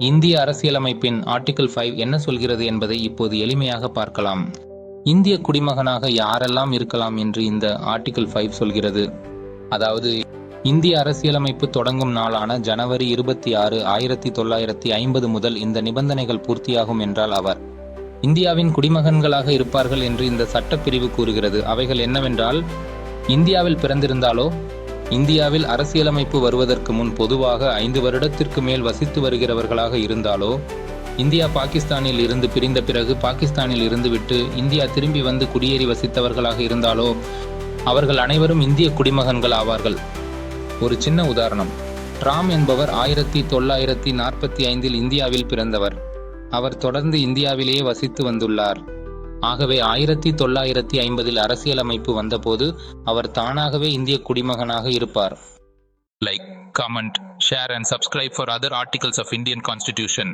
இந்திய அரசியலமைப்பின் ஆர்டிகிள் 5 என்ன சொல்கிறது என்பதை இப்போது எளிமையாக பார்க்கலாம். இந்திய குடிமகனாக யாரெல்லாம் இருக்கலாம் என்று இந்த ஆர்டிகிள் 5 சொல்கிறது. அதாவது, இந்திய அரசியலமைப்பு தொடங்கும் நாளான ஜனவரி 26, 1950 முதல் இந்த நிபந்தனைகள் பூர்த்தியாகும் என்றால் அவர் இந்தியாவின் குடிமகன்களாக இருப்பார்கள் என்று இந்த சட்டப்பிரிவு கூறுகிறது. அவைகள் என்னவென்றால், இந்தியாவில் பிறந்திருந்தாலோ, இந்தியாவில் அரசியலமைப்பு வருவதற்கு முன் பொதுவாக 5 வருடத்திற்கு மேல் வசித்து வருகிறவர்களாக இருந்தாலோ, இந்தியா பாகிஸ்தானில் இருந்து பிரிந்த பிறகு பாகிஸ்தானில் இருந்துவிட்டு இந்தியா திரும்பி வந்து குடியேறி வசித்தவர்களாக இருந்தாலோ, அவர்கள் அனைவரும் இந்திய குடிமகன்கள் ஆவார்கள். ஒரு சின்ன உதாரணம். ராம் என்பவர் 1945 இந்தியாவில் பிறந்தவர். அவர் தொடர்ந்து இந்தியாவிலேயே வசித்து வந்துள்ளார். ஆகவே 1950 அரசியலமைப்பு வந்தபோது அவர் தானாகவே இந்திய குடிமகனாக இருப்பார். Like, comment, share and subscribe for other articles of Indian Constitution.